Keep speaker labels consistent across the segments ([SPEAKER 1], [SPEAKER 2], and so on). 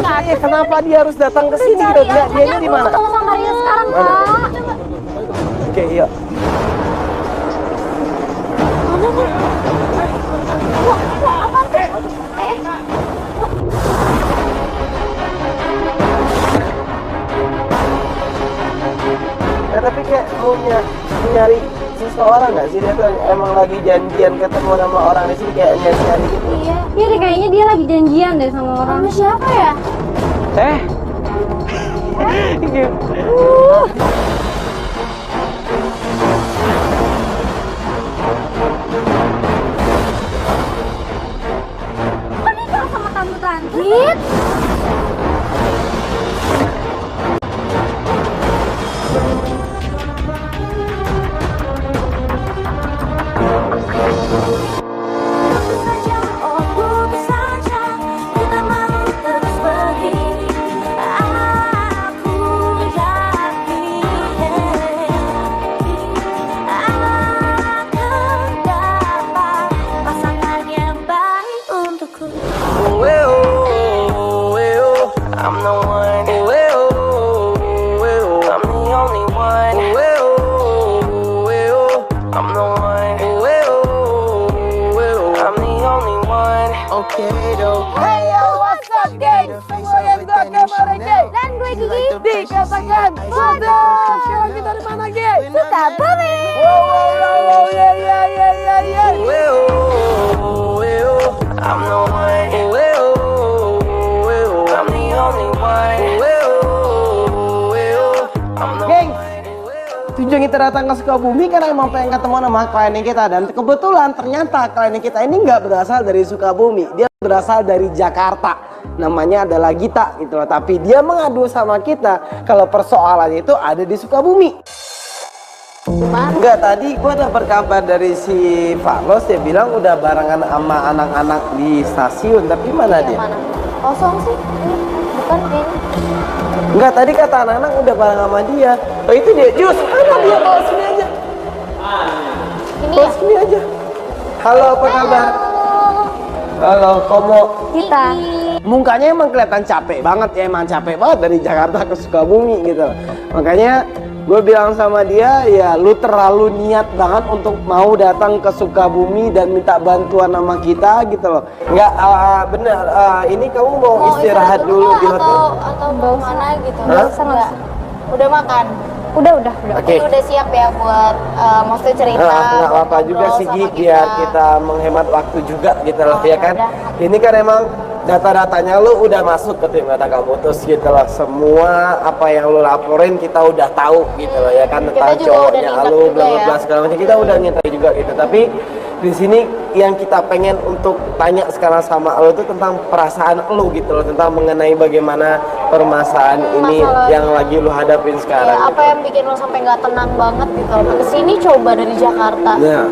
[SPEAKER 1] maksudnya kenapa dia harus datang ke sini gitu? Dia ini di mana?
[SPEAKER 2] Ketemu sama Rio sekarang, Kak.
[SPEAKER 1] Oke, iya. Ya, tapi kayak mau nyari seseorang nggak sih? Dia tuh emang lagi janjian ketemu sama orang di sini kayak nyari gitu.
[SPEAKER 2] Iya. Iya deh, kayaknya dia lagi janjian deh sama orang. Sama siapa ya? Kok nikah sama tante-tante?
[SPEAKER 1] I'm the one. I'm the only one. I'm the one. I'm the only one. Okay, though.
[SPEAKER 3] Hey yo, what's up geng? Semua yang gak kemarin geng.
[SPEAKER 2] Dan gue Gigi.
[SPEAKER 3] Dikatakan bodoh. Sekarang kita di mana geng?
[SPEAKER 2] Sukabumi.
[SPEAKER 3] Wow, yeah.
[SPEAKER 1] I'm the one. I'm the only one.
[SPEAKER 3] Geng, tujuan kita datang ke Sukabumi karena emang pengen ketemu sama klien kita. Dan kebetulan ternyata klien kita ini nggak berasal dari Sukabumi. Dia berasal dari Jakarta. Namanya adalah Gita gitu loh. Tapi dia mengadu sama kita kalau persoalannya itu ada di Sukabumi. Enggak, tadi gue dapat kabar dari si Faros, dia bilang udah barengan sama anak-anak di stasiun. Tapi mana dia?
[SPEAKER 2] Mana? Kosong sih. Ini bukan kayaknya.
[SPEAKER 3] Enggak, tadi kata anak-anak udah bareng sama dia. Oh itu dia, Jus, mana dia? Bawa sini aja.
[SPEAKER 2] Ini
[SPEAKER 3] Bawa
[SPEAKER 2] ya?
[SPEAKER 3] sini aja. Halo, apa kabar? Halo, Komo.
[SPEAKER 2] Kita.
[SPEAKER 3] Mukanya emang kelihatan capek banget ya, emang capek banget dari Jakarta ke Sukabumi gitu loh. Makanya gue bilang sama dia, ya lu terlalu niat banget untuk mau datang ke Sukabumi dan minta bantuan sama kita gitu loh. Enggak, bener, ini kamu mau istirahat dulu di hotel?
[SPEAKER 2] Atau mau mana gitu?
[SPEAKER 3] Hah?
[SPEAKER 2] Enggak. Udah makan? Udah.
[SPEAKER 3] Oke.
[SPEAKER 2] Udah siap ya buat maksudnya cerita.
[SPEAKER 3] Nggak apa-apa juga sih Gi, biar kita menghemat waktu juga gitu loh, ya kan? Ini kan emang data-datanya lu udah masuk ke tim data kamutus gitu loh. Semua apa yang lu laporin kita udah tahu gitu loh, ya kan, tentang
[SPEAKER 2] juga
[SPEAKER 3] cowoknya
[SPEAKER 2] udah
[SPEAKER 3] lu
[SPEAKER 2] ngintek
[SPEAKER 3] bla
[SPEAKER 2] juga
[SPEAKER 3] bla bla
[SPEAKER 2] ya.
[SPEAKER 3] segala macam, kita udah ngintai juga gitu. Tapi di sini yang kita pengen untuk tanya sekarang sama lu itu tentang perasaan lu gitu loh, tentang mengenai bagaimana permasalahan ini
[SPEAKER 2] Masalah.
[SPEAKER 3] yang lagi lu hadapin sekarang.
[SPEAKER 2] Ya, apa yang bikin lo sampai nggak tenang banget gitu loh? Kesini coba dari Jakarta.
[SPEAKER 3] Nah,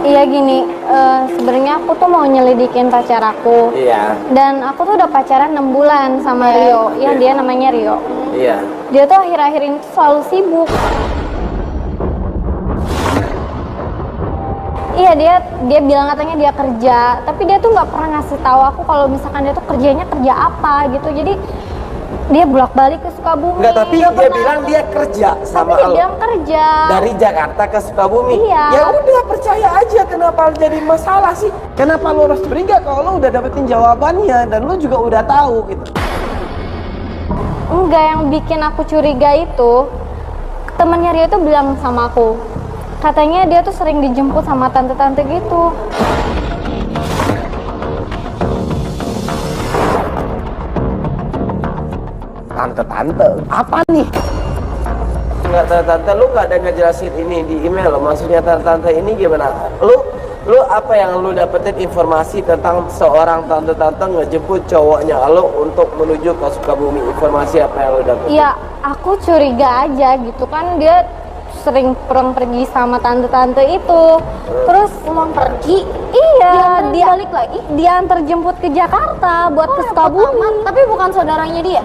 [SPEAKER 4] Iya gini, sebenarnya aku tuh mau nyelidikin pacar aku.
[SPEAKER 3] iya,
[SPEAKER 4] Dan aku tuh udah pacaran 6 bulan sama Rio. Ya dia namanya Rio.
[SPEAKER 3] iya.
[SPEAKER 4] Dia tuh akhir-akhir ini tuh selalu sibuk. Iya dia bilang katanya dia kerja, tapi dia tuh nggak pernah ngasih tahu aku kalau misalkan dia tuh kerjanya kerja apa gitu. Jadi dia bolak-balik ke Sukabumi.
[SPEAKER 3] Enggak, tapi dia bilang dia kerja sama
[SPEAKER 4] Tapi dia
[SPEAKER 3] lo.
[SPEAKER 4] bilang kerja.
[SPEAKER 3] Dari Jakarta ke Sukabumi.
[SPEAKER 4] Iya.
[SPEAKER 3] Ya udah, percaya aja, kenapa jadi masalah sih? Kenapa lo harus curiga kalau lo udah dapetin jawabannya dan lo juga udah tahu gitu.
[SPEAKER 4] Enggak, yang bikin aku curiga itu temennya Rio tuh bilang sama aku, katanya dia tuh sering dijemput sama tante-tante gitu.
[SPEAKER 3] Tante-tante, apa nih? Enggak, tante-tante, lu nggak ada ngejelasin ini di email lo. Maksudnya tante-tante ini gimana? Lu apa yang lu dapetin informasi tentang seorang tante-tante ngejemput cowoknya lo untuk menuju ke Sukabumi? Informasi apa yang lu dapetin?
[SPEAKER 4] Ya aku curiga aja gitu kan, dia sering pulang pergi sama tante-tante itu. Terus
[SPEAKER 2] Pulang pergi?
[SPEAKER 4] iya, dia
[SPEAKER 2] balik lagi?
[SPEAKER 4] dia antar jemput ke Jakarta buat ke Sukabumi.
[SPEAKER 2] Tapi bukan saudaranya dia.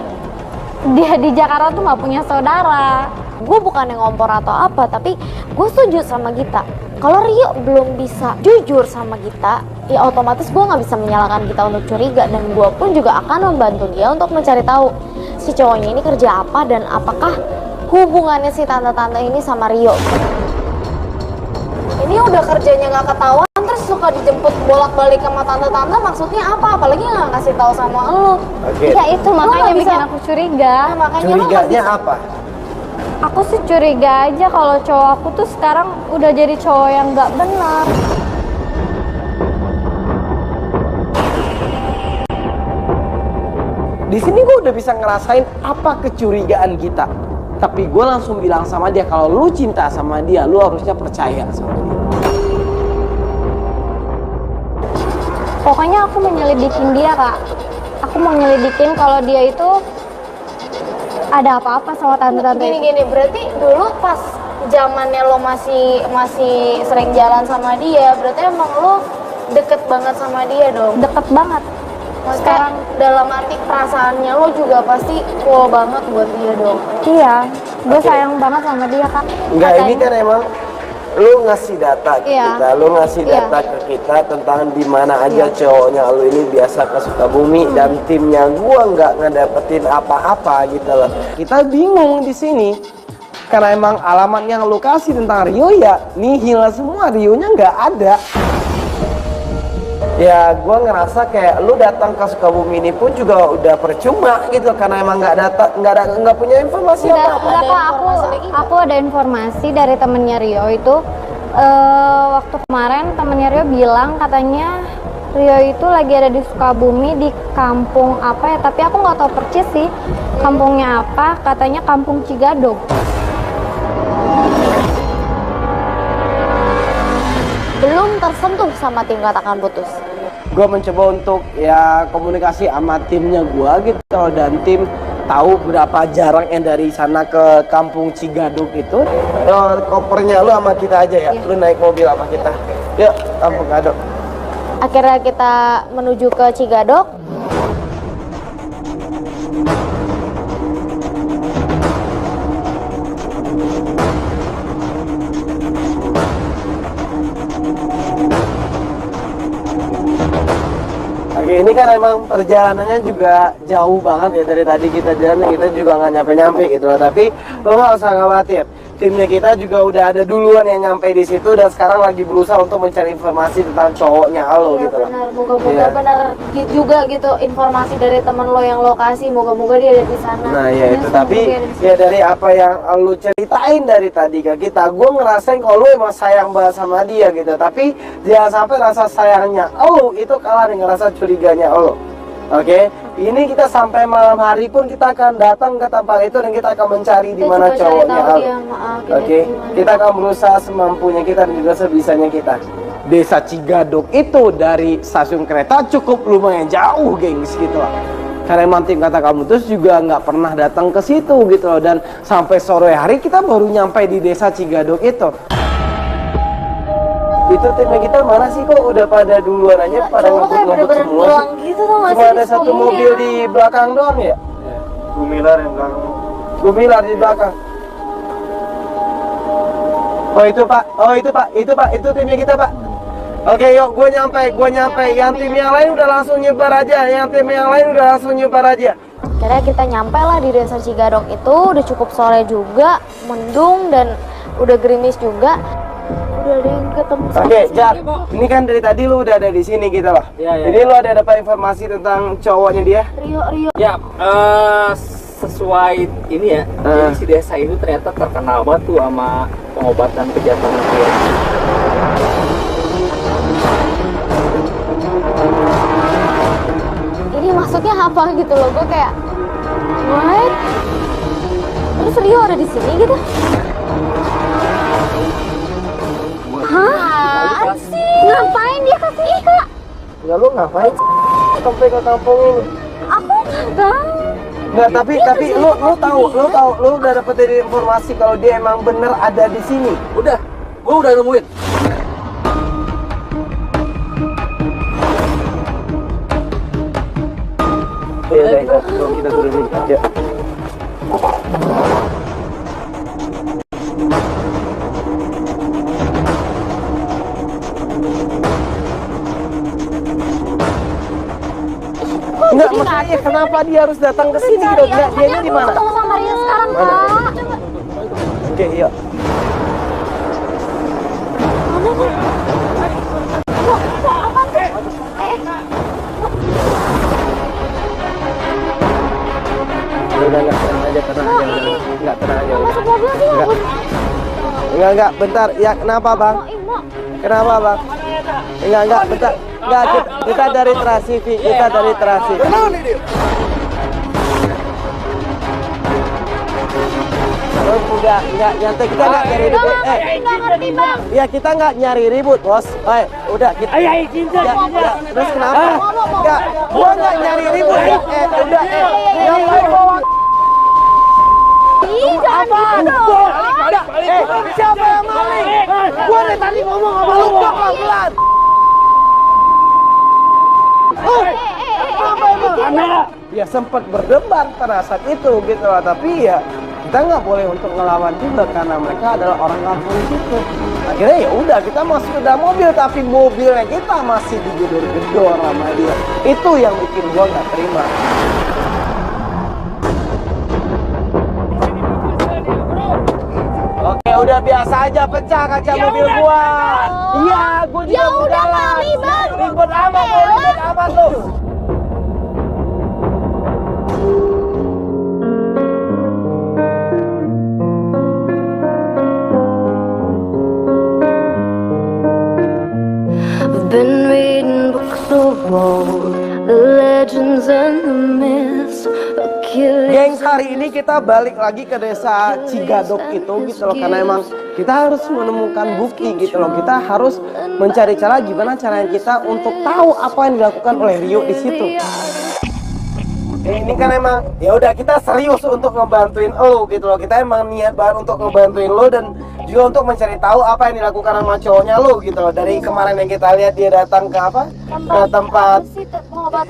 [SPEAKER 4] Dia di Jakarta tuh nggak punya saudara.
[SPEAKER 2] Gue bukan yang ngompor atau apa, tapi gue setuju sama Gita. Kalau Rio belum bisa jujur sama kita, ya otomatis gue nggak bisa menyalahkan kita untuk curiga, dan gue pun juga akan membantu dia untuk mencari tahu si cowoknya ini kerja apa dan apakah hubungannya si tante-tante ini sama Rio. Ini udah kerjanya nggak ketahuan, terus suka dijemput bolak-balik sama tante-tante, maksudnya apa? Apalagi nggak kasih tahu sama lo.
[SPEAKER 1] Oke.
[SPEAKER 4] Ya itu makanya
[SPEAKER 2] nggak
[SPEAKER 4] bikin
[SPEAKER 2] bisa-
[SPEAKER 4] aku curiga.
[SPEAKER 2] Nah, makanya lo nggak
[SPEAKER 1] Curiganya
[SPEAKER 2] bisa-
[SPEAKER 1] apa?
[SPEAKER 4] Aku sih curiga aja kalau cowok aku tuh sekarang udah jadi cowok yang nggak benar.
[SPEAKER 3] Di sini gue udah bisa ngerasain apa kecurigaan kita. Tapi gue langsung bilang sama dia, kalau lu cinta sama dia, lu harusnya percaya sama dia.
[SPEAKER 4] Pokoknya aku mau nyelidikin dia, Kak. Aku mau nyelidikin kalau dia itu ada apa-apa sama tante-tante itu.
[SPEAKER 2] Gini, berarti dulu pas zamannya lo masih sering jalan sama dia, berarti emang lo deket banget sama dia dong.
[SPEAKER 4] Deket banget.
[SPEAKER 2] Sekarang dalam arti perasaannya lo juga pasti full banget buat dia dong.
[SPEAKER 4] Iya, gue
[SPEAKER 1] Oke.
[SPEAKER 4] sayang banget sama dia, Kak.
[SPEAKER 1] Enggak, ini
[SPEAKER 4] Katanya-
[SPEAKER 1] kan emang lu ngasih data ke
[SPEAKER 2] Iya.
[SPEAKER 1] kita, lu ngasih
[SPEAKER 2] Iya.
[SPEAKER 1] data ke kita tentang di mana aja cowoknya lu ini biasa ke Sukabumi dan timnya gua nggak ngedapetin apa-apa gitu loh.
[SPEAKER 3] Kita bingung di sini karena emang alamat yang lu kasih tentang Rio ya nihil semua, Rio-nya nggak ada.
[SPEAKER 1] Ya gua ngerasa kayak lu datang ke Sukabumi ini pun juga udah percuma gitu karena emang nggak punya informasi
[SPEAKER 4] Enggak,
[SPEAKER 1] apa-apa.
[SPEAKER 4] enggak, Kak.
[SPEAKER 2] informasi lagi nggak?
[SPEAKER 4] Aku ada informasi dari temennya Rio itu. Waktu kemarin temennya Rio bilang katanya Rio itu lagi ada di Sukabumi di kampung apa ya, tapi aku nggak tahu persis sih kampungnya apa. Katanya kampung Cigadog.
[SPEAKER 2] Belum tersentuh sama tim katakan putus.
[SPEAKER 3] Gue mencoba untuk ya komunikasi sama timnya gue gitu, dan tim tahu berapa jarak yang dari sana ke kampung Cigadug itu.
[SPEAKER 1] Kopernya lu sama kita aja ya, lu naik mobil sama kita. Yuk, kampung Gadok.
[SPEAKER 2] Akhirnya kita menuju ke Cigadog.
[SPEAKER 1] Oke, ini kan emang perjalanannya juga jauh banget ya, dari tadi kita jalan kita juga nggak nyampe-nyampe gitu loh. Tapi lo nggak usah khawatir, timnya kita juga udah ada duluan yang nyampe di situ dan sekarang lagi berusaha untuk mencari informasi tentang cowoknya lo
[SPEAKER 2] Iya
[SPEAKER 1] gitu loh.
[SPEAKER 2] benar, moga-moga
[SPEAKER 1] Iya.
[SPEAKER 2] benar juga gitu informasi dari teman lo yang lokasi, moga-moga dia ada di sana.
[SPEAKER 1] Nah ya itu,
[SPEAKER 2] semoga
[SPEAKER 1] tapi
[SPEAKER 2] dia ada di sana.
[SPEAKER 1] ya dari apa yang lo ceritain dari tadi ke kita, gue ngerasain kalau lo emang sayang banget sama dia gitu. Tapi jangan sampai rasa sayangnya lo itu kalah dengan rasa curiganya lo. Oke, ini kita sampai malam hari pun kita akan datang ke tempat itu dan kita akan mencari di
[SPEAKER 2] Kita
[SPEAKER 1] mana
[SPEAKER 2] coba cari
[SPEAKER 1] cowoknya
[SPEAKER 2] tahu
[SPEAKER 1] lo.
[SPEAKER 2] dia, maaf,
[SPEAKER 1] Oke, kita akan berusaha semampunya kita dan juga sebisanya kita.
[SPEAKER 3] Desa Cigadug itu dari stasiun kereta cukup lumayan jauh, gengs gitu loh. Karena emang tim kata kamu terus juga nggak pernah datang ke situ gitu loh, dan sampai sore hari kita baru nyampe di desa Cigadug itu.
[SPEAKER 1] Itu timnya kita mana sih, kok udah pada duluan aja, pada
[SPEAKER 2] Cowok kayak
[SPEAKER 1] ngebut-ngebut
[SPEAKER 2] bener-bener
[SPEAKER 1] semua
[SPEAKER 2] pulang
[SPEAKER 1] sih.
[SPEAKER 2] gitu tuh nggak
[SPEAKER 1] Cuma
[SPEAKER 2] sih
[SPEAKER 1] ada
[SPEAKER 2] di
[SPEAKER 1] satu
[SPEAKER 2] Sukabumi
[SPEAKER 1] mobil
[SPEAKER 2] ya?
[SPEAKER 1] di belakang doang ya? Gumilar yang belakang. Gumilar di belakang. Oh itu pak, itu timnya kita pak. Oke yuk, gue nyampe. Yang tim yang lain udah langsung nyebar aja.
[SPEAKER 2] Akhirnya kita nyampe lah di desa Cigadog itu, udah cukup sore juga, mendung dan udah gerimis juga. Udah ada yang ketemu sama
[SPEAKER 1] Oke,
[SPEAKER 2] si
[SPEAKER 1] Jak,
[SPEAKER 2] Rio.
[SPEAKER 1] ini kan dari tadi lu udah ada di sini gitu loh. Ini lu ada dapat informasi tentang cowoknya dia?
[SPEAKER 2] Rio.
[SPEAKER 5] Ya, sesuai ini ya, jadi si desa itu ternyata terkenal banget tuh sama pengobatan kejantanan dia.
[SPEAKER 2] Ini maksudnya apa gitu loh, gue kayak what? Terus Rio ada di sini gitu? Hah? Sih?
[SPEAKER 4] Ngapain dia ke sini, Kak?
[SPEAKER 1] Ya lu ngapain sampai ke kampung lu?
[SPEAKER 4] Aku nggak tahu.
[SPEAKER 1] Nggak, tapi lu udah dapet dari informasi kalau dia emang bener ada di sini.
[SPEAKER 5] Udah, gua udah nemuin.
[SPEAKER 1] Ya udah, kita turunin aja.
[SPEAKER 3] ya kenapa dia harus datang ke sini gitu? Enggak, dianya di mana?
[SPEAKER 4] Ketemu sama Rio sekarang,
[SPEAKER 3] Mana?
[SPEAKER 4] Kak.
[SPEAKER 3] Oke, iya. Udah, tenang aja. Enggak, tenang aja.
[SPEAKER 4] Masuk mobil sih,
[SPEAKER 3] Enggak, bentar. Ya, kenapa, Bang? Kenapa, Bang? Enggak, bentar. Enggak, kita dari Trasi, Vi. Kita dari Trasi. Enggak, nyantai, kita enggak nyari ribut.
[SPEAKER 4] Nggak ngerti, Bang.
[SPEAKER 3] Ya, kita enggak nyari ribut, Bos. Udah, kita. Ya, terus kenapa? Enggak, gua enggak nyari ribut. Udah, ngapain bawa?
[SPEAKER 4] Ih, jangan gitu.
[SPEAKER 3] Siapa yang maling? Gua dari tadi ngomong sama lu, gua pelan-pelan. Apa emang? Ya sempat berdebat pada saat itu gitu lah, tapi ya kita nggak boleh untuk ngelawan juga karena mereka adalah orang kampung situ. Akhirnya ya udah kita masuk ke dalam mobil, tapi mobilnya kita masih digedor-gedor sama dia. Itu yang bikin gua nggak terima. Oke, udah biasa aja pecah kaca mobil gua. Iya, gua juga mau jalan. Ribet amat tuh.
[SPEAKER 6] I've been reading books of old, the legends and the myths, Achilles.
[SPEAKER 3] Gengs, hari ini kita balik lagi ke desa Cigadok itu gitu loh, karena emang kita harus menemukan bukti gitu loh. Kita harus mencari cara gimana caranya kita untuk tahu apa yang dilakukan oleh Rio di situ. Ini kan emang ya udah kita serius untuk ngebantuin lo gitu loh. Kita emang niat banget untuk ngebantuin lo dan juga untuk mencari tahu apa yang dilakukan sama cowoknya lo gitu loh. Dari kemarin yang kita lihat dia datang ke apa? Ke tempat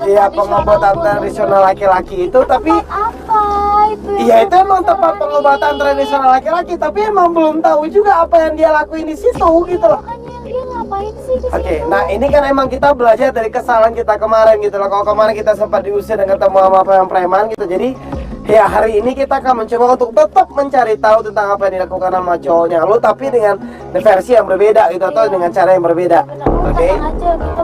[SPEAKER 3] ya pengobatan tradisional laki-laki itu, tapi
[SPEAKER 4] Apa itu?
[SPEAKER 3] iya itu emang tempat pengobatan tradisional laki-laki, tapi emang belum tahu juga apa yang dia lakuin di situ gitu loh.
[SPEAKER 4] Makanya dia ngapain sih di
[SPEAKER 3] Oke,
[SPEAKER 4] situ?
[SPEAKER 3] nah ini kan emang kita belajar dari kesalahan kita kemarin gitu loh. Kalau kemarin kita sempat diusir dan ketemu sama preman gitu, jadi ya hari ini kita akan mencoba untuk tetap mencari tahu tentang apa yang dilakukan sama cowoknya lo, tapi dengan versi yang berbeda gitu atau dengan cara yang berbeda. Oke.
[SPEAKER 2] Tenang aja, kita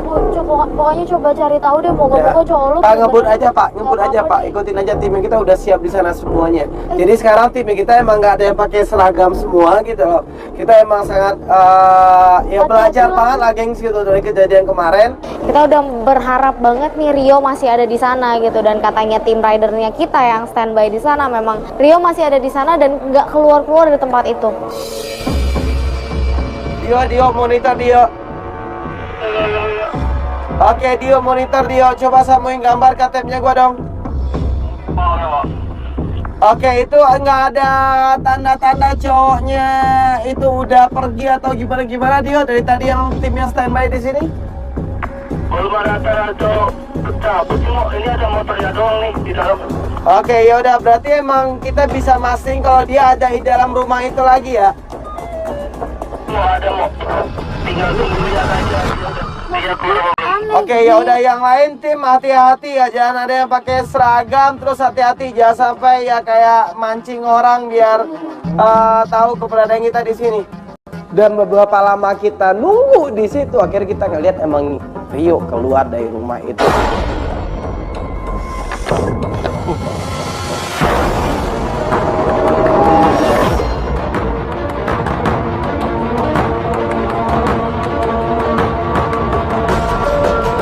[SPEAKER 2] pokoknya coba cari tahu deh, moga-moga cowok lu
[SPEAKER 3] Pak, ngebut
[SPEAKER 2] bener-bener
[SPEAKER 3] aja Pak,
[SPEAKER 2] nggak
[SPEAKER 3] ngebut aja
[SPEAKER 2] apa-apa
[SPEAKER 3] Pak.
[SPEAKER 2] deh.
[SPEAKER 3] Ikutin aja timnya, kita udah siap di sana semuanya. Jadi sekarang timnya kita emang nggak ada yang pakai seragam semua gitu loh. Kita emang sangat ya belajar banget lah gengs gitu dari kejadian kemarin.
[SPEAKER 2] Kita udah berharap banget nih Rio masih ada di sana gitu, dan katanya tim ridernya kita yang standby di sana memang Rio masih ada di sana dan nggak keluar dari tempat itu.
[SPEAKER 3] Dio monitor Dio. Oke Dio monitor Dio, coba sambungin gambar KTP-nya gua dong. Oke, itu nggak ada tanda-tanda cowoknya itu udah pergi atau gimana Dio dari tadi yang timnya standby di sini?
[SPEAKER 7] Belum ada tanda cowok cabut, cuma ini ada motornya doang nih di dalam.
[SPEAKER 3] Oke, ya udah berarti emang kita bisa masing kalau dia ada di dalam rumah itu lagi ya.
[SPEAKER 7] Mau ada mau tinggal tunggu lihat aja. Dia keluar.
[SPEAKER 3] Oke, ya udah yang lain tim hati-hati ya, jangan ada yang pakai seragam, terus hati-hati jangan sampai ya kayak mancing orang biar tahu keberadaan kita di sini. Dan beberapa lama kita nunggu di situ, akhirnya kita ngeliat emang Rio keluar dari rumah itu.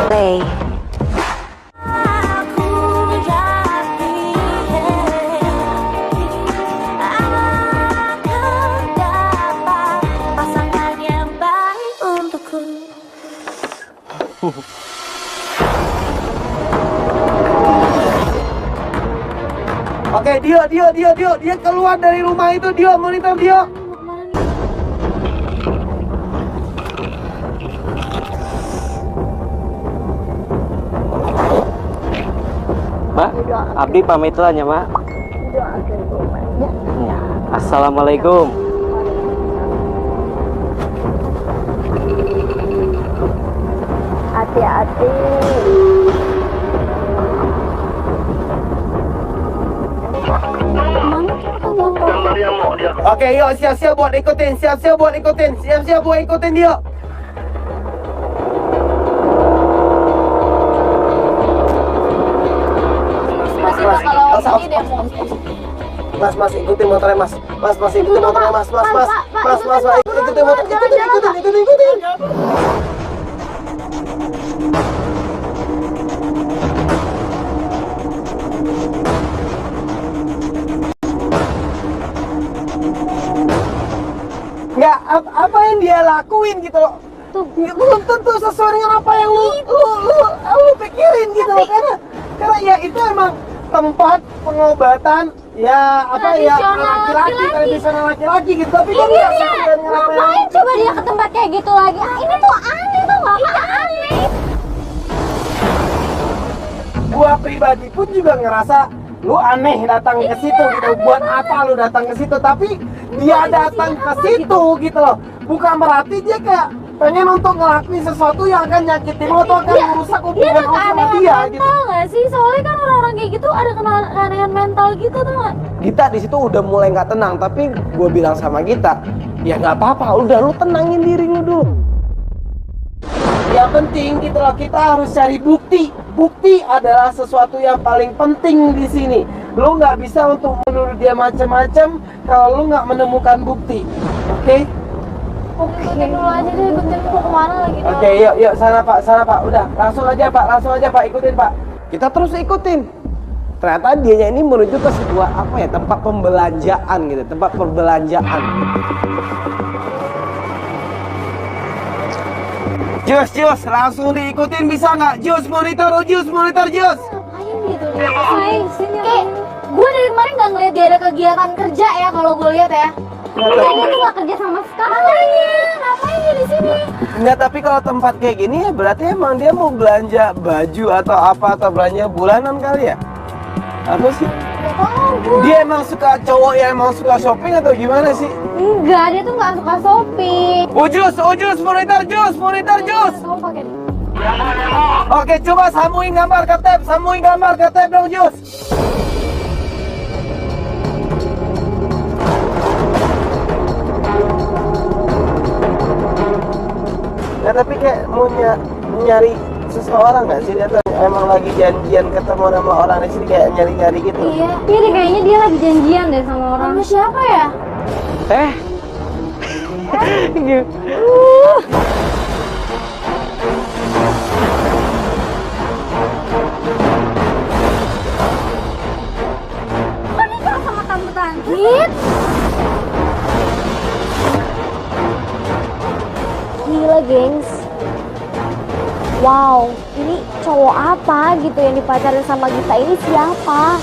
[SPEAKER 6] Play.
[SPEAKER 3] Oke, dia keluar dari rumah itu, Dio monitor Dio.
[SPEAKER 8] Mbak, Abdi pamit lah ya, Mbak. Ya. Assalamualaikum.
[SPEAKER 4] Hati-hati.
[SPEAKER 7] nyamuk dia.
[SPEAKER 3] Oke, yuk siap-siap buat ikutin, siap-siap buat ikutin, siap-siap buat ikutin dia.
[SPEAKER 2] Mas, kalau ini demo.
[SPEAKER 3] Mas, ikutin motornya mas. Mas, ikutin motornya mas. Mas, ikutin motor, ikutin. Nggak, apa yang dia lakuin gitu loh. Belum tentu sesuai dengan apa yang lu pikirin gitu loh. Karena ya itu emang tempat pengobatan ya apa ya laki-laki, tradisional laki-laki gitu. Tapi kan nggak sesuai dengan apa yang
[SPEAKER 4] Ngapain coba dia ke tempat kayak gitu lagi? Ini tuh aneh tuh nggak? Aneh.
[SPEAKER 3] gua pribadi pun juga ngerasa lu aneh datang ke situ gitu. Buat apa lu datang ke situ? Tapi dia datang ke situ gitu loh. Bukan berarti dia kayak pengen untuk ngelakuin sesuatu yang akan nyakitin lo atau akan merusak
[SPEAKER 4] Dia
[SPEAKER 3] hubungan
[SPEAKER 4] tuh
[SPEAKER 3] lo sama
[SPEAKER 4] keanehan
[SPEAKER 3] dia gitu.
[SPEAKER 4] mental nggak sih? Soalnya kan orang-orang kayak gitu ada keanehan mental gitu tuh nggak?
[SPEAKER 3] Gita di situ udah mulai nggak tenang, tapi gue bilang sama Gita, ya nggak apa-apa, udah lu tenangin diri lu dulu. Yang penting gitu loh, kita harus cari bukti. Bukti adalah sesuatu yang paling penting di sini. Lu nggak bisa untuk menuduh dia macam-macam kalau lu nggak menemukan bukti. Oke?
[SPEAKER 2] Ikutin dulu aja deh, ikutin mau kemana lagi dong.
[SPEAKER 3] Oke, yuk sana Pak. Udah, langsung aja Pak, ikutin Pak. Kita terus ikutin. Ternyata dianya ini menuju ke sebuah apa ya, tempat pembelanjaan gitu, tempat perbelanjaan. Jus, langsung diikutin bisa nggak? Jus, monitor.
[SPEAKER 2] Ngapain gitu dia? Ngapain sini? Kayak gue dari kemarin nggak ngeliat dia ada kegiatan kerja ya kalau gue lihat ya.
[SPEAKER 4] Kayaknya tuh nggak kerja sama sekali.
[SPEAKER 2] Ngapain dia di sini?
[SPEAKER 3] Enggak, tapi kalau tempat kayak gini ya berarti emang dia mau belanja baju atau apa, atau belanja bulanan kali ya? Apa sih?
[SPEAKER 2] Gak tau gue.
[SPEAKER 3] Dia emang suka cowok yang emang suka shopping atau gimana sih?
[SPEAKER 4] Enggak, dia tuh nggak suka shopping.
[SPEAKER 3] Jus, monitor.
[SPEAKER 2] Kamu pakai
[SPEAKER 3] Oke, coba sambungin gambar ke tab dong, Jus. Ya tapi kayak mau nyari seseorang nggak sih? Dia tuh emang lagi janjian ketemu sama orang di sini, kayak nyari-nyari gitu.
[SPEAKER 2] Iya.
[SPEAKER 4] Iya deh, kayaknya dia lagi janjian deh sama orang.
[SPEAKER 2] Sama siapa ya?
[SPEAKER 4] Sama kamu tante.
[SPEAKER 2] Gila gengs. Wow, ini cowok apa gitu yang dipacarin sama Gita ini siapa?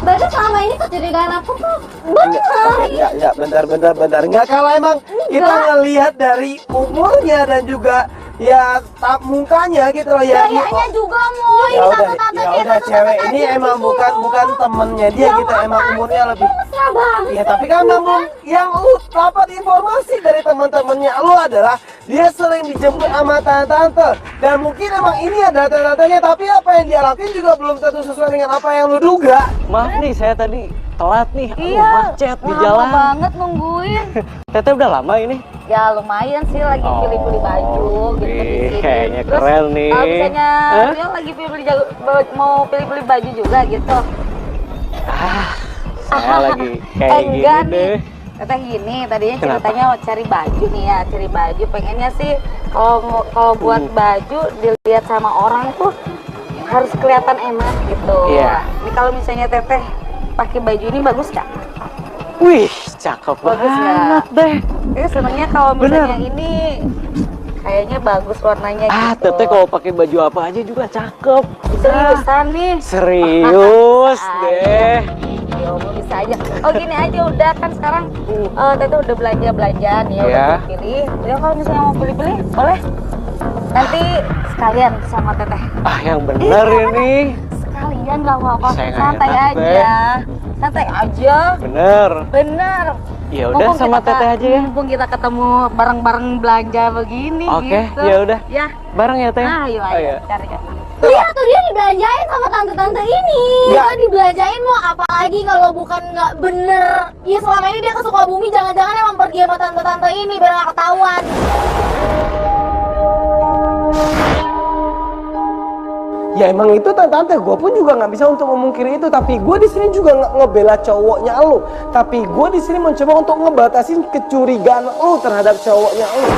[SPEAKER 4] Berarti selama ini kecurigaan aku tuh benar.
[SPEAKER 3] Ya, bentar. Enggak, kalau emang kita ngelihat dari umurnya dan juga ya mukanya gitu loh ya.
[SPEAKER 4] Kayaknya juga mau
[SPEAKER 3] Ya udah cewek ini emang bukan temennya dia gitu, emang umurnya lebih.
[SPEAKER 4] mesra banget.
[SPEAKER 3] Ya tapi kan namun yang lu dapat informasi dari teman-temannya lu adalah dia sering dijemput sama tante-tante, dan mungkin emang ini adalah tante-tantenya, tapi apa yang dia lakuin juga belum tentu sesuai dengan apa yang lu duga.
[SPEAKER 8] Maaf nih, saya tadi telat nih. Aduh,
[SPEAKER 4] Iya,
[SPEAKER 8] macet di
[SPEAKER 4] lama
[SPEAKER 8] jalan.
[SPEAKER 4] banget nungguin.
[SPEAKER 8] Teteh udah lama ini?
[SPEAKER 4] Ya lumayan sih, lagi pilih-pilih baju gitu di sini.
[SPEAKER 8] Kayaknya
[SPEAKER 4] Terus,
[SPEAKER 8] keren nih.
[SPEAKER 4] Misalnya
[SPEAKER 8] Hah?
[SPEAKER 4] Rio lagi mau pilih-pilih baju juga gitu.
[SPEAKER 8] Saya lagi kayak gini
[SPEAKER 4] enggak nih.
[SPEAKER 8] deh.
[SPEAKER 4] Teteh gini, tadinya
[SPEAKER 8] Kenapa?
[SPEAKER 4] ceritanya mau cari baju nih ya, cari baju. Pengennya sih kalau buat baju dilihat sama orang tuh harus kelihatan enak gitu.
[SPEAKER 8] Iya.
[SPEAKER 4] Ini kalau misalnya teteh pakai baju ini bagus nggak?
[SPEAKER 8] Wih, cakep
[SPEAKER 4] Bagus
[SPEAKER 8] banget
[SPEAKER 4] nggak?
[SPEAKER 8] deh.
[SPEAKER 4] Senengnya kalau misalnya
[SPEAKER 8] Bener.
[SPEAKER 4] ini kayaknya bagus warnanya gitu.
[SPEAKER 8] Teteh kalau pakai baju apa aja juga cakep.
[SPEAKER 4] Seriusan nih.
[SPEAKER 8] Serius
[SPEAKER 4] Ah,
[SPEAKER 8] deh.
[SPEAKER 4] Ya Allah, bisa aja. Oh gini aja udah kan sekarang teteh udah belanja nih, udah
[SPEAKER 8] Iya.
[SPEAKER 4] pilih. Ya kalau misalnya mau pilih-pilih boleh. Nanti sekalian sama teteh.
[SPEAKER 8] Yang bener ini.
[SPEAKER 4] Sekalian nggak apa-apa.
[SPEAKER 8] Saya nggak
[SPEAKER 4] Santai
[SPEAKER 8] enak,
[SPEAKER 4] aja. Santai aja.
[SPEAKER 8] Bener.
[SPEAKER 4] Bener.
[SPEAKER 8] Ya udah
[SPEAKER 4] Mumpung
[SPEAKER 8] sama
[SPEAKER 4] kita-
[SPEAKER 8] teteh aja ya.
[SPEAKER 4] Mumpung kita ketemu bareng-bareng belanja begini
[SPEAKER 8] Oke,
[SPEAKER 4] gitu.
[SPEAKER 8] ya udah.
[SPEAKER 4] Ya.
[SPEAKER 8] Bareng ya teh.
[SPEAKER 4] Ayo,
[SPEAKER 8] Ayo.
[SPEAKER 4] cari. Lihat tuh
[SPEAKER 2] dia dibelanjain sama tante-tante ini.
[SPEAKER 3] Ya.
[SPEAKER 2] Kan dibelanjain mau apalagi kalau bukan nggak bener. Ya selama ini dia ke Sukabumi, jangan-jangan emang pergi sama tante-tante ini biar nggak ketahuan.
[SPEAKER 3] Ya emang itu tante, gue pun juga nggak bisa untuk memungkiri itu. Tapi gue di sini juga nggak ngebela cowoknya lo. Tapi gue di sini mencoba untuk ngebatasin kecurigaan lo terhadap cowoknya lo.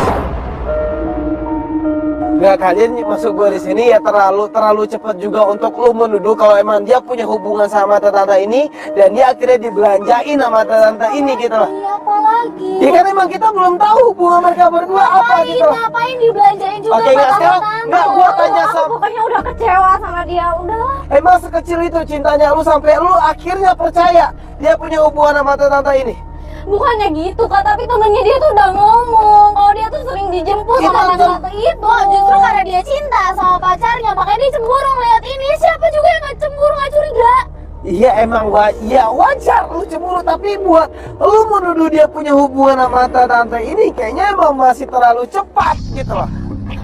[SPEAKER 3] Nggak, kalian masuk gue di sini ya terlalu cepat juga untuk lu menuduh kalau emang dia punya hubungan sama tante ini dan dia akhirnya dibelanjain sama tante ini gitu loh.
[SPEAKER 2] Iya apalagi.
[SPEAKER 3] Ya kan emang kita belum tahu hubungan mereka berdua apa gitu loh.
[SPEAKER 2] Ngapain dibelanjain juga
[SPEAKER 3] Oke,
[SPEAKER 2] sama
[SPEAKER 3] nggak, sekarang
[SPEAKER 2] tante?
[SPEAKER 3] nggak, gua tanya
[SPEAKER 2] Aku
[SPEAKER 3] sama-
[SPEAKER 2] pokoknya udah kecewa sama dia, udahlah.
[SPEAKER 3] Emang sekecil itu cintanya lu sampai lu akhirnya percaya dia punya hubungan sama tante ini.
[SPEAKER 2] Bukannya gitu Kak, tapi temennya dia tuh udah ngomong kalau dia tuh sering dijemput
[SPEAKER 3] Itu
[SPEAKER 2] sama
[SPEAKER 3] tuh-
[SPEAKER 2] tante itu. Justru karena dia cinta sama pacarnya, makanya dia cemburu ngeliat ini. Siapa juga yang gak cemburu, gak curiga?
[SPEAKER 3] Iya emang ya wajar lu cemburu, tapi buat lu menuduh dia punya hubungan sama tante ini kayaknya emang masih terlalu cepat gitu loh.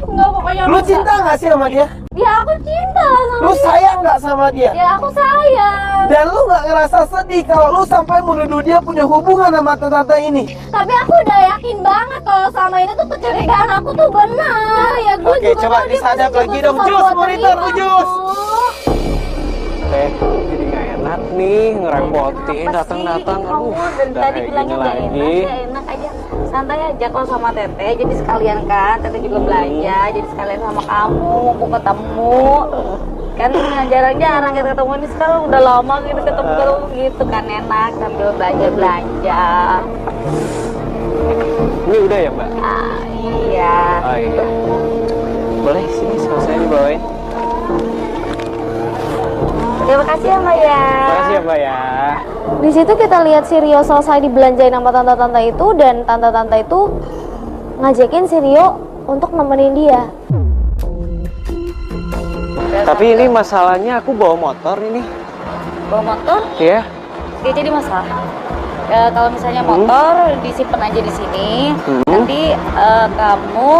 [SPEAKER 2] Enggak, pokoknya
[SPEAKER 3] Lu cinta nggak sih sama dia?
[SPEAKER 2] Ya aku cinta sama
[SPEAKER 3] Lu
[SPEAKER 2] dia.
[SPEAKER 3] sayang nggak sama dia?
[SPEAKER 2] Ya aku sayang.
[SPEAKER 3] Dan lu nggak ngerasa sedih kalau lu sampai menuduh dia punya hubungan sama tante ini?
[SPEAKER 2] Tapi aku udah yakin banget kalau sama ini tuh kecurigaan aku tuh benar. Ya gue
[SPEAKER 3] Oke,
[SPEAKER 2] juga
[SPEAKER 3] coba
[SPEAKER 2] tahu dia
[SPEAKER 3] disadap
[SPEAKER 2] pasti
[SPEAKER 3] lagi
[SPEAKER 2] juga
[SPEAKER 3] dong,
[SPEAKER 2] susah
[SPEAKER 3] Jus,
[SPEAKER 2] buat
[SPEAKER 3] monitor,
[SPEAKER 2] terima
[SPEAKER 3] Jus.
[SPEAKER 2] tuh.
[SPEAKER 8] Jadi nggak enak nih ngerepotin datang-datang. Aduh,
[SPEAKER 9] dari
[SPEAKER 8] udah
[SPEAKER 9] tadi
[SPEAKER 8] kayak
[SPEAKER 9] bilangnya
[SPEAKER 8] gini
[SPEAKER 9] gak
[SPEAKER 8] lagi.
[SPEAKER 9] enak, gak enak aja. Santai aja kalau sama Teteh, jadi sekalian kan, Teteh juga belanja, jadi sekalian sama kamu, mumpung ketemu. Kan jarang-jarang kita ketemu, ini sekarang udah lama gitu ketemu gitu kan, enak sambil belanja-belanja.
[SPEAKER 8] Ini udah ya Mbak?
[SPEAKER 9] Ah, iya.
[SPEAKER 8] Oh iya. Boleh sini sama saya dibawain.
[SPEAKER 9] Terima kasih ya Mbak ya.
[SPEAKER 8] Makasih ya Mbak ya.
[SPEAKER 2] Di situ kita lihat si Rio selesai dibelanjain sama tante-tante itu, dan tante-tante itu ngajakin si Rio untuk nemenin dia.
[SPEAKER 8] Tapi ini masalahnya aku bawa motor ini.
[SPEAKER 9] Bawa motor,
[SPEAKER 8] Iya.
[SPEAKER 9] ya jadi masalah. Kalau misalnya motor disimpan aja di sini, nanti kamu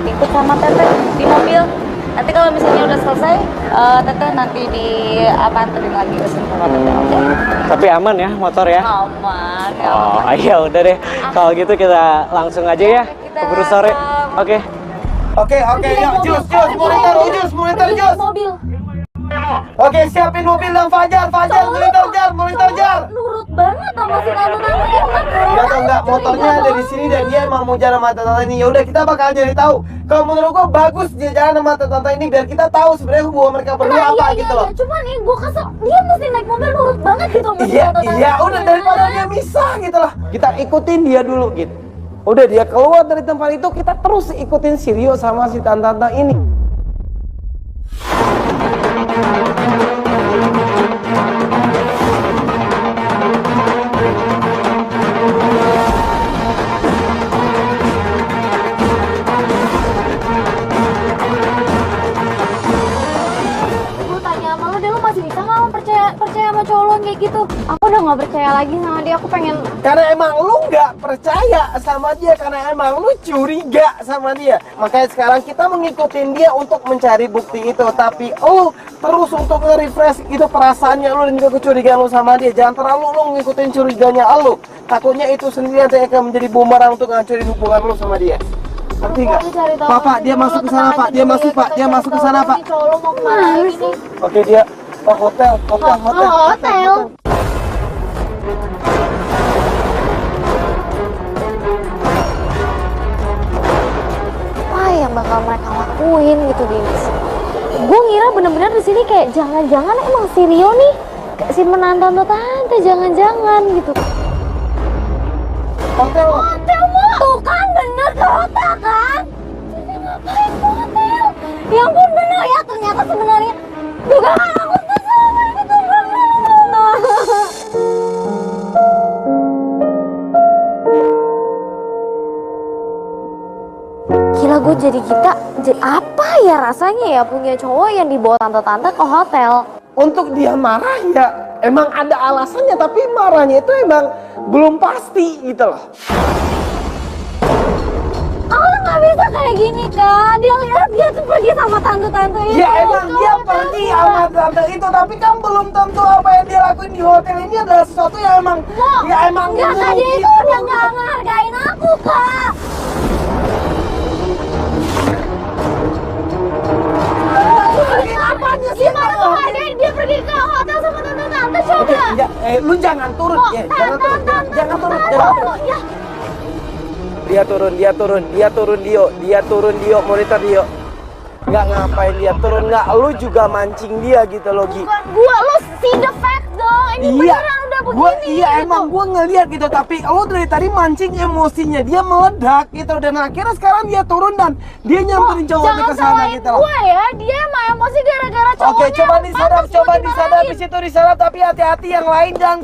[SPEAKER 9] ikut sama Teteh di mobil. Nanti kalau misalnya udah selesai, Teteh nanti anterin lagi ke sini sama Teteh, oke?
[SPEAKER 8] Tapi aman ya motor ya?
[SPEAKER 9] Aman, ya
[SPEAKER 8] Oh,
[SPEAKER 9] aman.
[SPEAKER 8] iya udah deh. Kalau gitu kita langsung aja ya.
[SPEAKER 9] Kita
[SPEAKER 8] Keburu sore. Oke.
[SPEAKER 3] Oke, yuk, Jus, monitor, Jus.
[SPEAKER 2] Mobil.
[SPEAKER 3] Oke, siapin mobil dan Fajar, monitor jar.
[SPEAKER 2] Nurut banget sama si tante-tante itu.
[SPEAKER 3] Enggak, motornya ada di sini dan dia emang mau jalan sama tante ini. Ya udah, kita bakal jadi tahu. Kalau menurut gua bagus dia jalan sama tante ini biar kita tahu sebenarnya hubungan mereka berdua apa gitu loh.
[SPEAKER 2] Cuman nih gue kesel, dia mesti naik mobil nurut banget gitu sama si
[SPEAKER 3] Iya,
[SPEAKER 2] tante-tante.
[SPEAKER 3] iya, udah daripada dia misah gitu loh. Kita ikutin dia dulu gitu. Udah dia keluar dari tempat itu, kita terus ikutin si Rio sama si tante ini.
[SPEAKER 2] Gue tanya sama lo, deh lo masih bisa nggak percaya sama cowok lo yang kayak gitu? Aku udah nggak percaya lagi sama dia, aku pengen.
[SPEAKER 3] Karena emang lu nggak percaya sama dia, karena emang lu curiga sama dia. Makanya sekarang kita mengikutin dia untuk mencari bukti itu. Tapi lu terus untuk nge-refresh itu perasaannya lu dan juga kecurigaan lu sama dia. Jangan terlalu lu ngikutin curiganya lu. Takutnya itu sendiri nanti akan menjadi bumerang untuk ngancurin hubungan lu sama dia. Ngerti nggak? Pak, dia masuk ke sana, Pak. Dia masuk, Pak. Dia masuk ke sana, Pak.
[SPEAKER 2] Cowok lo mau kemana ini?
[SPEAKER 3] Oke, dia hotel.
[SPEAKER 2] Hotel. Apa yang bakal mereka lakuin gitu di sini? Gue ngira bener-bener di sini kayak jangan-jangan emang si Rio nih si menantang tante, jangan-jangan gitu.
[SPEAKER 3] Hotel.
[SPEAKER 2] Hotel mau? Tuh kan bener ke hotel kan? Jadi ngapain ke hotel? Ya ampun bener ya, ternyata sebenarnya dugaan aku tuh selama ini tuh bener. Gila, gue jadi kita, apa ya rasanya ya punya cowok yang dibawa tante-tante ke hotel?
[SPEAKER 3] Untuk dia marah ya emang ada alasannya, tapi marahnya itu emang belum pasti gitu loh.
[SPEAKER 2] Aku nggak bisa
[SPEAKER 4] kayak gini kan. Dia lihat dia tuh pergi sama tante-tante itu.
[SPEAKER 1] Ya emang dia pergi sama tante itu, tapi kan belum tentu apa yang dia lakuin di hotel ini adalah sesuatu yang emang
[SPEAKER 4] Enggak, tadi itu udah nggak ngehargain aku, Kak.
[SPEAKER 1] Apanya sih?
[SPEAKER 4] Gimana ngehargain dia pergi ke hotel sama tante-tante, coba.
[SPEAKER 1] Ya, lu jangan turun, ya, jangan turun, jangan turun.
[SPEAKER 4] Ya.
[SPEAKER 1] Dia turun Dio, monitor Dio. Nggak ngapain dia turun, nggak, lu juga mancing dia gitu loh, Gi.
[SPEAKER 4] Bukan gua, lu see the fact dong. Ini beneran udah begini.
[SPEAKER 1] Emang gua ngeliat gitu, tapi lu dari tadi mancing emosinya dia meledak gitu, dan akhirnya sekarang dia turun dan dia nyamperin cowoknya ke sana gitu loh.
[SPEAKER 4] Gua ya, dia emang emosi gara-gara cowoknya.
[SPEAKER 1] Oke, coba disadap, di situ disadap, tapi hati-hati, yang lain jangan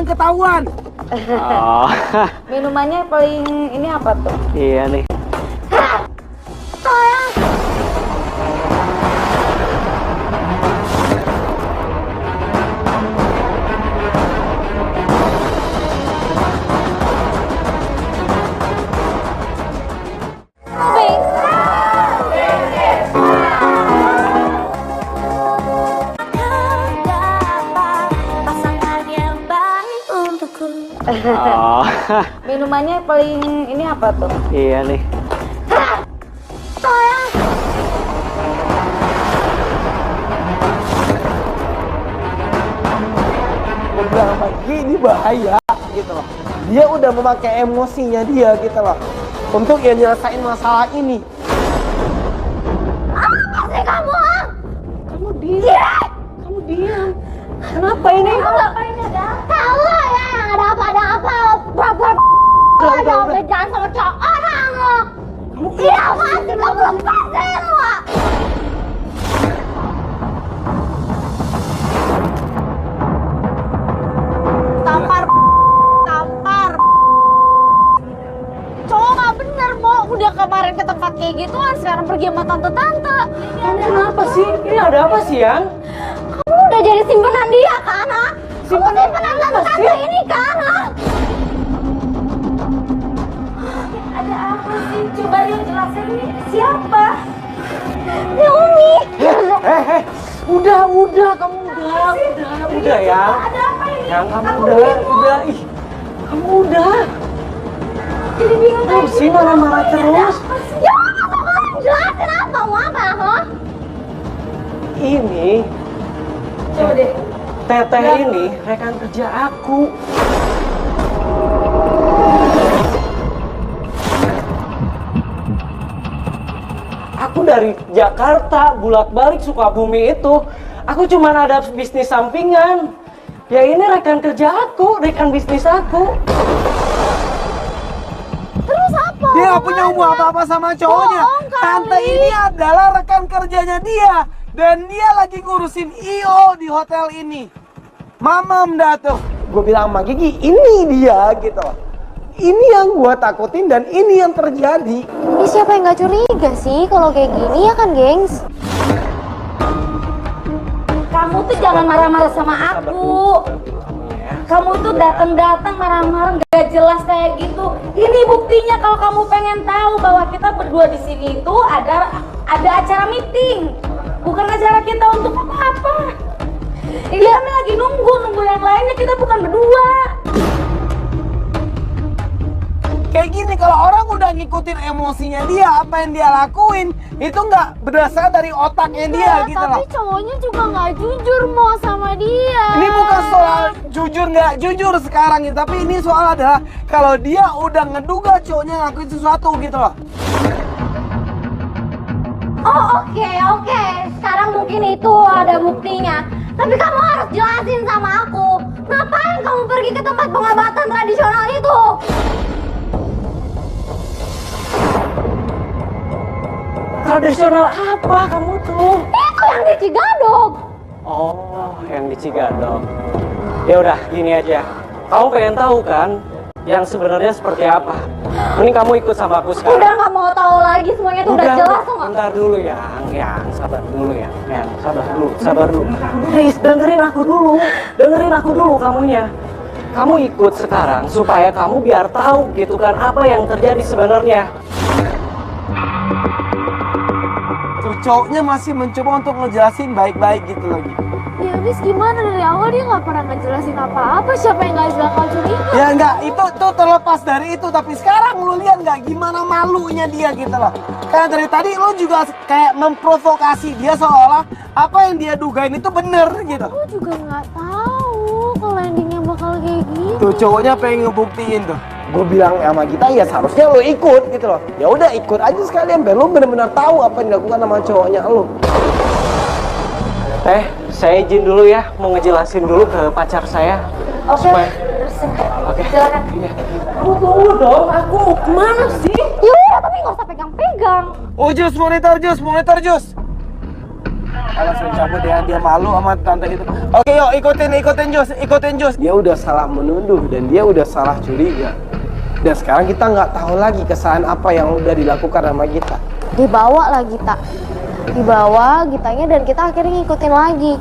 [SPEAKER 1] ketahuan,
[SPEAKER 8] Oh,
[SPEAKER 9] Minumannya paling ini apa tuh?
[SPEAKER 8] iya nih. Oh,
[SPEAKER 9] Minumannya paling ini apa tuh?
[SPEAKER 8] iya nih.
[SPEAKER 1] Gua bilang sama Gi, ini bahaya gitu loh. Dia udah memakai emosinya dia gitu loh untuk ya nyelesain masalah ini.
[SPEAKER 4] Apa kamu?
[SPEAKER 1] Kamu diam. Kenapa ini?
[SPEAKER 4] Ngapain ada? Kalau ya yang ada apa? Pura-pura jangan bejalan sama cowok orang lo. Iya masih kamu lepasin lo. Tampar. Cowok nggak bener mau udah kemarin ke tempat kayak gituan, sekarang pergi sama tante-tante.
[SPEAKER 1] Kenapa sih? Ini ada apa sih, Yang?
[SPEAKER 4] Kamu udah jadi simpenan dia kan? Simpenan tante-tante ini kan?
[SPEAKER 9] Ada apa sih? Coba Rio jelasin nih. Siapa?
[SPEAKER 4] Ya Umi.
[SPEAKER 1] Udah, kamu udah ya.
[SPEAKER 9] Ada apa ini?
[SPEAKER 1] Yang kamu udah, ih, kamu udah.
[SPEAKER 9] Jadi bingung
[SPEAKER 1] Kamu sih marah-marah terus.
[SPEAKER 4] Ya kamu jelasin apa? Mau apa?
[SPEAKER 1] Ini,
[SPEAKER 9] Coba deh.
[SPEAKER 1] Teteh ini rekan kerja aku. Aku dari Jakarta bolak-balik Sukabumi itu, aku cuma ada bisnis sampingan. Ya ini rekan kerja aku, rekan bisnis aku.
[SPEAKER 4] Terus apa?
[SPEAKER 1] Dia nggak punya hubungan apa-apa sama cowoknya.
[SPEAKER 4] Bohong kali.
[SPEAKER 1] Tante ini adalah rekan kerjanya dia, dan dia lagi ngurusin IO di hotel ini. Mamam dah tuh. Gue bilang sama Gigi, ini dia gitu. Ini yang gue takutin dan ini yang terjadi.
[SPEAKER 2] Ini siapa yang gak curiga sih kalau kayak gini ya kan, gengs?
[SPEAKER 9] Kamu tuh jangan marah-marah sama aku. Kamu tuh datang-datang marah-marah gak jelas kayak gitu. Ini buktinya kalau kamu pengen tahu bahwa kita berdua di sini itu ada acara meeting, bukan acara kita untuk apa-apa. Ini kami lagi nunggu yang lainnya, kita bukan berdua.
[SPEAKER 1] Kayak gini, kalau orang udah ngikutin emosinya dia, apa yang dia lakuin itu nggak berdasar dari otaknya dia gitu loh.
[SPEAKER 2] Tapi cowoknya juga nggak jujur mau sama dia.
[SPEAKER 1] Ini bukan soal jujur nggak jujur sekarang gitu, tapi ini soal adalah kalau dia udah ngeduga cowoknya ngakuin sesuatu gitu loh.
[SPEAKER 4] Oh oke. Sekarang mungkin itu ada buktinya. Tapi kamu harus jelasin sama aku. Ngapain kamu pergi ke tempat pengobatan tradisional itu?
[SPEAKER 8] Tradisional apa kamu tuh?
[SPEAKER 4] Itu yang di Cigadog.
[SPEAKER 8] Oh, yang di Cigadog. Ya udah, gini aja. Kamu pengen tahu kan yang sebenarnya seperti apa? Mending kamu ikut sama aku sekarang.
[SPEAKER 4] Udah nggak mau tahu lagi, semuanya tuh udah jelas tuh nggak?
[SPEAKER 8] Bentar dulu ya, sabar dulu ya, sabar dulu. Please, dengerin aku dulu kamunya. Kamu ikut sekarang supaya kamu biar tahu gitu kan apa yang terjadi sebenarnya.
[SPEAKER 3] cowoknya masih mencoba untuk ngejelasin baik-baik gitu lagi.
[SPEAKER 2] Ya habis gimana, dari awal dia nggak pernah ngejelasin apa-apa, siapa yang nggak bakal curiga?
[SPEAKER 3] Ya enggak, itu terlepas dari itu, tapi sekarang lu lihat nggak gimana malunya dia gitu loh. Karena dari tadi lu juga kayak memprovokasi dia seolah apa yang dia dugain itu bener gitu.
[SPEAKER 2] Aku juga nggak tahu kalau endingnya bakal kayak gitu.
[SPEAKER 3] Tuh cowoknya pengen ngebuktiin tuh. Gue bilang sama kita ya seharusnya lo ikut gitu loh. Ya udah ikut aja sekalian biar lo benar-benar tahu apa yang dilakukan sama cowoknya lo.
[SPEAKER 8] Saya izin dulu ya, mau ngejelasin dulu ke pacar saya.
[SPEAKER 4] Oke.
[SPEAKER 8] Oke.
[SPEAKER 4] Silakan.
[SPEAKER 3] Tunggu dong, aku mau kemana sih?
[SPEAKER 4] Ya udah, tapi nggak usah pegang-pegang.
[SPEAKER 3] Oh Jus, monitor Jus. Langsung cabut dia malu sama tante itu. Oke yuk ikutin Jus. Dia udah salah menuduh dan dia udah salah curiga. Dan sekarang kita nggak tahu lagi kesalahan apa yang udah dilakukan sama kita.
[SPEAKER 2] Dibawa lah Gita, dibawa Gitanya, dan kita akhirnya ngikutin lagi.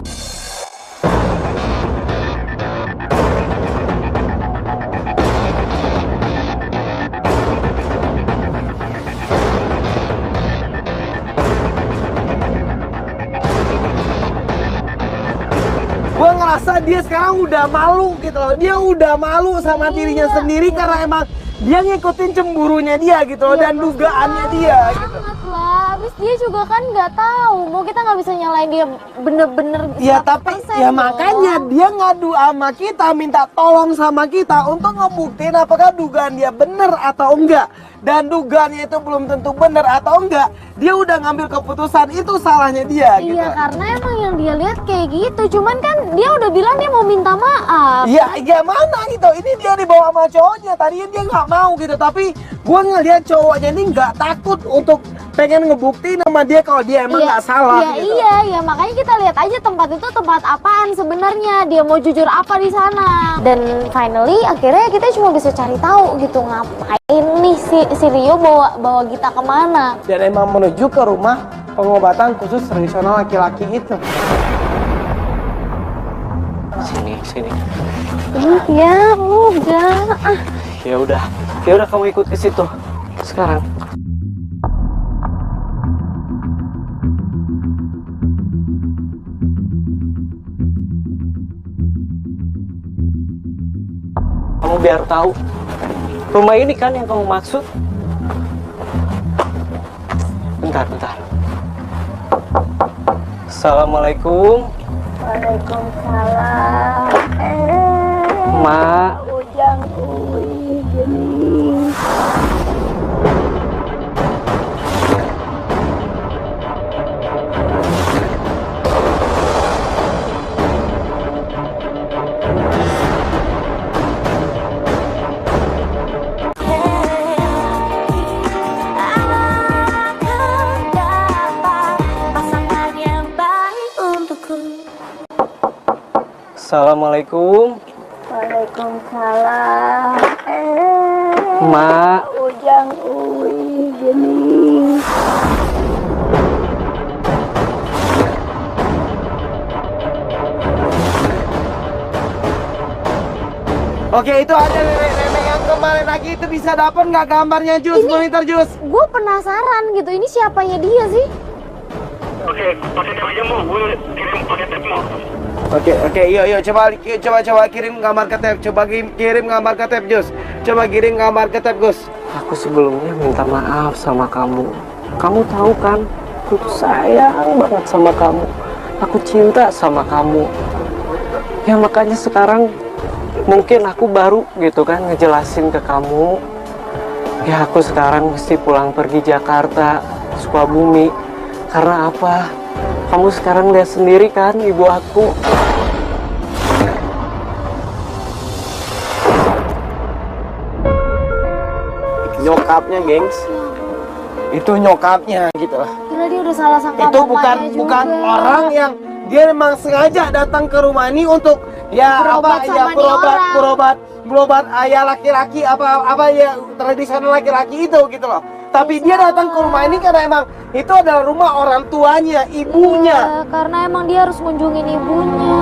[SPEAKER 3] Gue ngerasa dia sekarang udah malu gitu loh. Dia udah malu sama dirinya sendiri karena emang dia ngikutin cemburunya dia gitu loh, dan dugaannya dia gitu.
[SPEAKER 2] Banget lah, habis dia juga kan nggak tahu, mau kita nggak bisa nyalain dia bener-bener.
[SPEAKER 3] Ya tapi
[SPEAKER 2] 100%
[SPEAKER 3] ya
[SPEAKER 2] loh.
[SPEAKER 3] makanya dia ngadu sama kita, minta tolong sama kita untuk ngebuktiin apakah dugaan dia bener atau enggak. Dan dugaannya itu belum tentu bener atau enggak, dia udah ngambil keputusan, itu salahnya dia gitu.
[SPEAKER 2] Iya, karena emang yang dia lihat kayak gitu. Cuman kan dia udah bilang dia mau minta maaf.
[SPEAKER 3] Ya mana gitu, ini dia dibawa sama cowoknya, tadinya dia nggak mau gitu, tapi gue ngeliat cowoknya ini nggak takut untuk pengen ngebuktiin sama dia kalau dia emang nggak salah.
[SPEAKER 2] Iya,
[SPEAKER 3] gitu.
[SPEAKER 2] iya, makanya kita lihat aja tempat itu tempat apaan sebenarnya, dia mau jujur apa di sana. Dan finally akhirnya kita cuma bisa cari tahu gitu, ngapain nih si Rio bawa Gita kemana.
[SPEAKER 3] Dan emang menuju ke rumah pengobatan khusus tradisional laki-laki itu.
[SPEAKER 8] Sini.
[SPEAKER 2] Iya, udah.
[SPEAKER 8] Ya udah kamu ikut ke situ sekarang. Kamu biar tahu, rumah ini kan yang kamu maksud. Bentar. Assalamualaikum.
[SPEAKER 4] Waalaikumsalam.
[SPEAKER 8] Mak.
[SPEAKER 4] Ujang gini.
[SPEAKER 8] Assalamualaikum.
[SPEAKER 4] Waalaikumsalam.
[SPEAKER 8] Mak.
[SPEAKER 4] Ujang gini.
[SPEAKER 3] Oke, itu ada nenek yang kemarin lagi itu, bisa dapat nggak gambarnya Jus, monitor Jus?
[SPEAKER 2] Gue penasaran gitu, ini siapanya dia sih?
[SPEAKER 7] Oke, pakai tab aja mau, gue kirim pakai tab mau.
[SPEAKER 3] Oke, yuk coba kirim gambar ke tab, kirim gambar ke tab Jus. Coba kirim gambar ke tab Gus.
[SPEAKER 8] Aku sebelumnya minta maaf sama kamu. Kamu tahu kan, aku tuh sayang banget sama kamu. Aku cinta sama kamu. Ya makanya sekarang mungkin aku baru gitu kan ngejelasin ke kamu. Ya aku sekarang mesti pulang pergi Jakarta, Sukabumi. Karena apa? Kamu sekarang lihat sendiri kan ibu aku.
[SPEAKER 3] Nyokapnya, gengs. Itu nyokapnya gitu lah.
[SPEAKER 2] Kira dia udah salah sangka
[SPEAKER 3] Itu
[SPEAKER 2] mamanya
[SPEAKER 3] bukan
[SPEAKER 2] juga.
[SPEAKER 3] orang yang dia memang sengaja datang ke rumah ini untuk ya
[SPEAKER 2] Berobat sama nih orang.
[SPEAKER 3] berobat ayah laki-laki apa ya tradisional laki-laki itu gitu loh. Tapi dia datang ke rumah ini karena emang itu adalah rumah orang tuanya, ibunya.
[SPEAKER 2] Iya, karena emang dia harus kunjungin ibunya.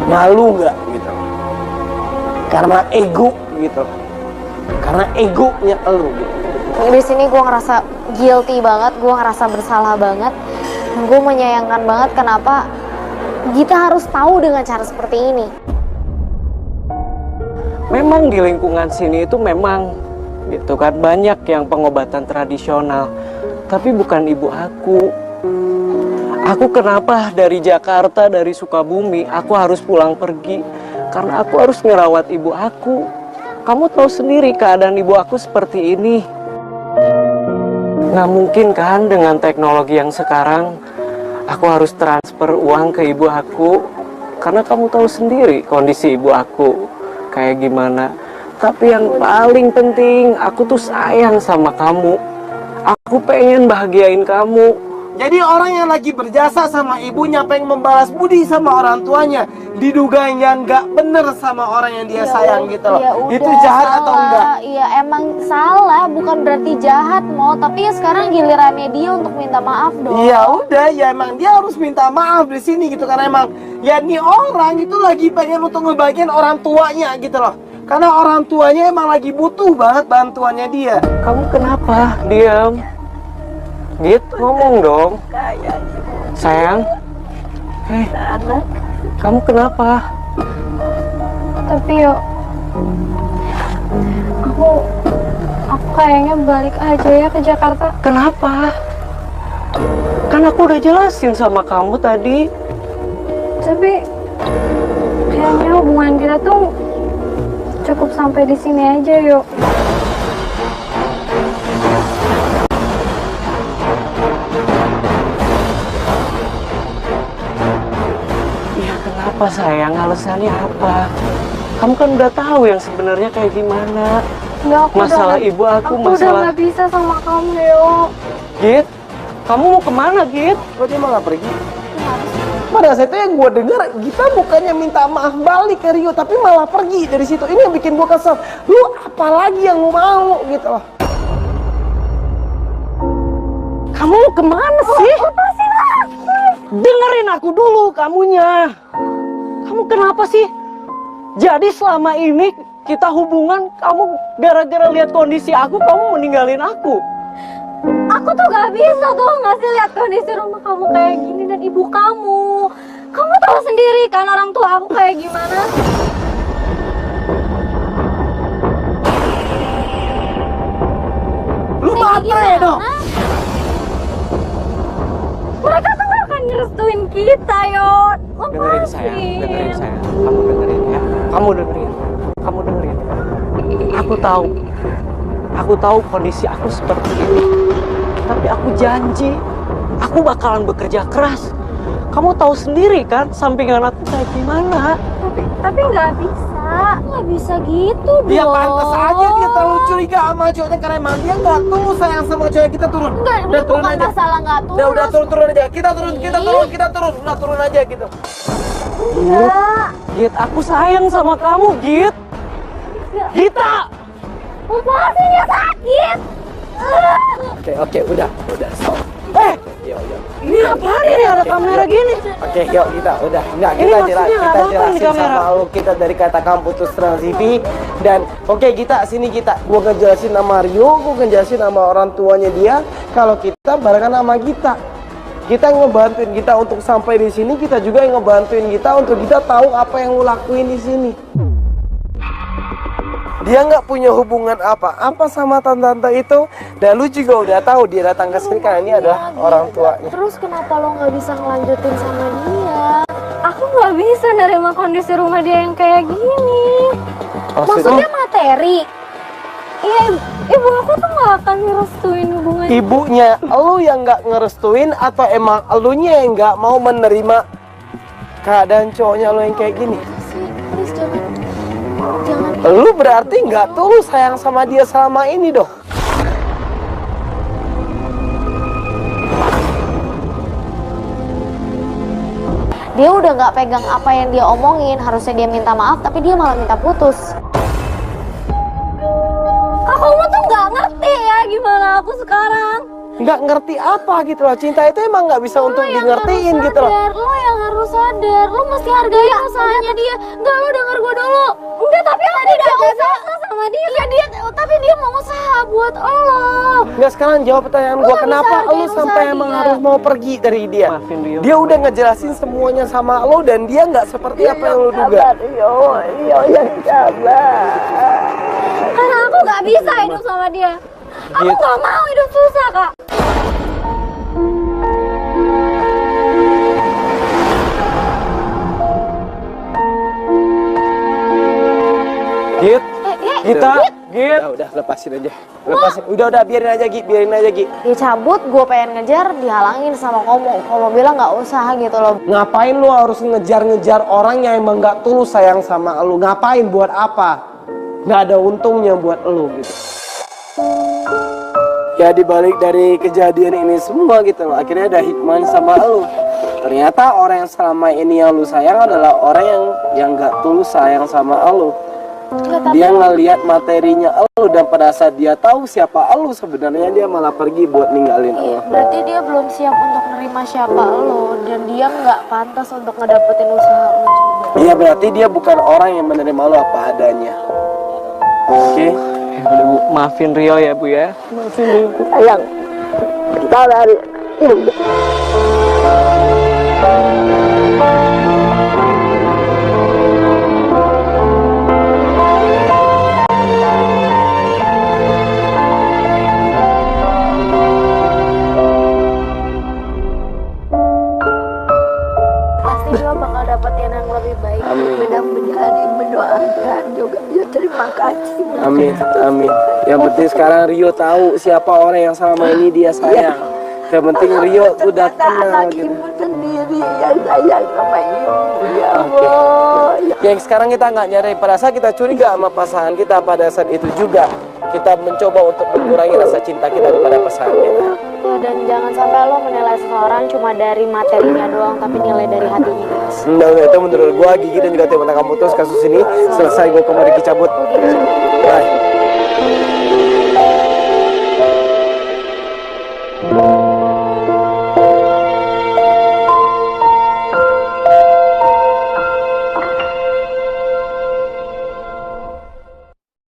[SPEAKER 3] Malu nggak gitu? Karena ego gitu. Karena egonya elu gitu.
[SPEAKER 2] Di sini gue ngerasa guilty banget, gue ngerasa bersalah banget. Gue menyayangkan banget kenapa Gita harus tahu dengan cara seperti ini.
[SPEAKER 8] Memang di lingkungan sini itu memang gitu kan banyak yang pengobatan tradisional, tapi bukan ibu aku. Aku kenapa dari Jakarta, dari Sukabumi, aku harus pulang pergi karena aku harus ngerawat ibu aku. Kamu tahu sendiri keadaan ibu aku seperti ini. Nggak mungkin kan dengan teknologi yang sekarang aku harus transfer uang ke ibu aku, karena kamu tahu sendiri kondisi ibu aku kayak gimana. Tapi yang paling penting, aku tuh sayang sama kamu. Aku pengen bahagiain kamu.
[SPEAKER 3] Jadi orang yang lagi berjasa sama ibunya pengen membalas budi sama orang tuanya, diduganya nggak bener sama orang yang dia sayang gitu loh.
[SPEAKER 2] Ya udah,
[SPEAKER 3] Itu jahat
[SPEAKER 2] salah.
[SPEAKER 3] atau enggak?
[SPEAKER 2] Iya emang salah, bukan berarti jahat Mo. Tapi ya sekarang gilirannya dia untuk minta maaf dong.
[SPEAKER 3] Iya udah, ya emang dia harus minta maaf di sini gitu, karena emang ya nih orang itu lagi pengen untuk ngebagian orang tuanya gitu loh. Karena orang tuanya emang lagi butuh banget bantuannya dia.
[SPEAKER 8] Kamu kenapa? Diam. Git, ngomong dong. Sayang. Hei, kamu kenapa?
[SPEAKER 4] Tapi yuk, aku kayaknya balik aja ya ke Jakarta.
[SPEAKER 8] Kenapa? Kan aku udah jelasin sama kamu tadi.
[SPEAKER 4] Tapi kayaknya hubungan kita tuh cukup sampai di sini aja yuk.
[SPEAKER 8] Ya kenapa sayang? Alasannya apa? Kamu kan udah tahu yang sebenarnya kayak gimana.
[SPEAKER 4] Enggak, aku
[SPEAKER 8] Masalah
[SPEAKER 4] udah,
[SPEAKER 8] ibu aku,
[SPEAKER 4] udah
[SPEAKER 8] masalah...
[SPEAKER 4] gak bisa sama kamu yuk.
[SPEAKER 8] Git, kamu mau kemana Git?
[SPEAKER 3] Kok dia malah pergi? Pada saat itu yang gue dengar, Gita bukannya minta maaf balik ke Rio, tapi malah pergi dari situ. Ini yang bikin gue kesel. Lu apalagi yang lu mau gitu loh.
[SPEAKER 8] Kamu mau kemana sih?
[SPEAKER 4] Lepasin aku.
[SPEAKER 8] Dengerin aku dulu kamunya. Kamu kenapa sih? Jadi selama ini kita hubungan, kamu gara-gara lihat kondisi aku, kamu meninggalin aku.
[SPEAKER 4] Aku tuh gak bisa tuh ngasih lihat kondisi rumah kamu kayak gini dan ibu kamu. Kamu tahu sendiri kan orang tua aku kayak gimana.
[SPEAKER 3] Lu baterai dong.
[SPEAKER 4] Mereka tuh gak akan ngerestuin kita, yo.
[SPEAKER 8] Dengerin sayang, dengerin sayang. Kamu dengerin ya. Kamu dengerin. Kamu dengerin. Aku tahu kondisi aku seperti ini. Tapi aku janji, aku bakalan bekerja keras. Kamu tahu sendiri kan, sampingan aku kayak gimana.
[SPEAKER 4] Tapi nggak bisa gitu dong.
[SPEAKER 3] Dia pantas aja dia terlalu curiga sama cowoknya, karena emang dia nggak tulus sayang sama cowoknya. Kita turun.
[SPEAKER 2] Enggak,
[SPEAKER 3] Udah turun
[SPEAKER 2] bukan
[SPEAKER 3] aja.
[SPEAKER 2] masalah nggak tulus.
[SPEAKER 3] Udah turun aja. Kita turun. Udah turun aja gitu.
[SPEAKER 8] Git, aku sayang sama kamu, Git. Gita!
[SPEAKER 4] Lepasinnya sakit.
[SPEAKER 3] Oke, udah. Stop. Yuk.
[SPEAKER 8] Ini apaan ini ada kamera gini?
[SPEAKER 3] Oke, yuk kita udah. Enggak,
[SPEAKER 8] Ini
[SPEAKER 3] kita
[SPEAKER 8] maksudnya apa ini
[SPEAKER 3] jelasin
[SPEAKER 8] kamera?
[SPEAKER 3] sama lu, kita dari Katakan Putus Trans TV. Dan oke, kita sini gua ngejelasin sama Rio, gua ngejelasin sama orang tuanya dia kalau kita barengan sama Gita. Kita ngebantuin kita untuk sampai di sini, kita juga yang ngebantuin kita untuk kita tahu apa yang lu lakuin di sini. Dia nggak punya hubungan apa-apa sama tante-tante itu, dan lu juga udah tahu dia datang ke sini karena ini adalah orang tuanya.
[SPEAKER 2] Terus kenapa lo nggak bisa ngelanjutin sama dia?
[SPEAKER 4] Aku nggak bisa nerima kondisi rumah dia yang kayak gini.
[SPEAKER 2] Maksudnya materi?
[SPEAKER 4] Iya, ibu aku tuh nggak akan ngerestuin hubungan.
[SPEAKER 3] Ibunya lu yang nggak ngerestuin atau emang elunya yang nggak mau menerima keadaan cowoknya lu yang kayak gini?
[SPEAKER 2] Please jangan.
[SPEAKER 3] Lu berarti nggak tulus sayang sama dia selama ini dong.
[SPEAKER 2] Dia udah nggak pegang apa yang dia omongin. Harusnya dia minta maaf, tapi dia malah minta putus.
[SPEAKER 4] Kamu tuh nggak ngerti ya gimana aku sekarang.
[SPEAKER 3] Nggak ngerti apa gitu loh. Cinta itu emang nggak bisa untuk di ngertiin gitu loh.
[SPEAKER 2] Lo yang harus sadar, lo mesti hargai usahanya dia. Enggak, lo denger gue dulu.
[SPEAKER 4] Enggak, tapi aku udah gak bisa sama sama dia.
[SPEAKER 2] Iya dia, tapi dia mau usaha buat lo.
[SPEAKER 3] Nggak, sekarang jawab pertanyaan gue,
[SPEAKER 2] nggak
[SPEAKER 3] kenapa
[SPEAKER 2] bisa
[SPEAKER 3] lu
[SPEAKER 2] hargain
[SPEAKER 3] sampai
[SPEAKER 2] usaha
[SPEAKER 3] emang
[SPEAKER 2] dia.
[SPEAKER 3] harus mau pergi dari dia?
[SPEAKER 8] Maafin Rio.
[SPEAKER 3] Dia udah ngejelasin semuanya sama lo dan dia nggak seperti apa yang lo duga.
[SPEAKER 4] Karena aku nggak bisa hidup sama dia. Aku nggak mau hidup susah, Kak.
[SPEAKER 8] Git, kita, Git.
[SPEAKER 3] Udah lepasin aja. Lepasin. Udah biarin aja Gi.
[SPEAKER 2] Dia cabut, gue pengen ngejar, dihalangin sama Komo bilang nggak usah gitu loh.
[SPEAKER 3] Ngapain lu harus ngejar-ngejar orang yang emang nggak tulus sayang sama lu? Ngapain, buat apa? Nggak ada untungnya buat lu gitu. Ya dibalik dari kejadian ini semua gitu loh, akhirnya ada hikmah sama lu. Ternyata orang yang selama ini yang lu sayang adalah orang yang nggak tulus sayang sama lu. Dia ngelihat materinya lu dan pada saat dia tahu siapa lu sebenarnya dia malah pergi buat ninggalin lu.
[SPEAKER 2] Berarti dia belum siap untuk nerima siapa lo dan dia nggak pantas untuk ngedapetin usaha lo juga.
[SPEAKER 3] Iya, berarti dia bukan orang yang menerima lu apa adanya. Oke?
[SPEAKER 8] Ya udah Bu, maafin Rio ya Bu ya. Maafin Rio.
[SPEAKER 3] Sayang, kita dari
[SPEAKER 2] Pasti dia bakal dapetin yang lebih baik.
[SPEAKER 6] Mudah-mudahan mendoakan juga ya terima kasih.
[SPEAKER 3] Amin, amin. Yang penting sekarang Rio tahu siapa orang yang selama ini dia sayang. Yang penting Rio udah kenal gitu.
[SPEAKER 6] Ibu sendiri yang sayang sama ibu ya
[SPEAKER 3] Oke.
[SPEAKER 6] Allah.
[SPEAKER 3] Yang sekarang kita nggak nyari, pada saat kita curiga sama pasangan kita, pada saat itu juga kita mencoba untuk mengurangi rasa cinta kita kepada pasangan kita.
[SPEAKER 2] Ya, dan jangan sampai lo menilai seseorang cuma dari materinya doang, tapi nilai dari hatinya guys.
[SPEAKER 3] Nah, itu menurut gua Gigi dan juga tim anak kamu terus kasus ini selesai, gua kembali cabut. Bye.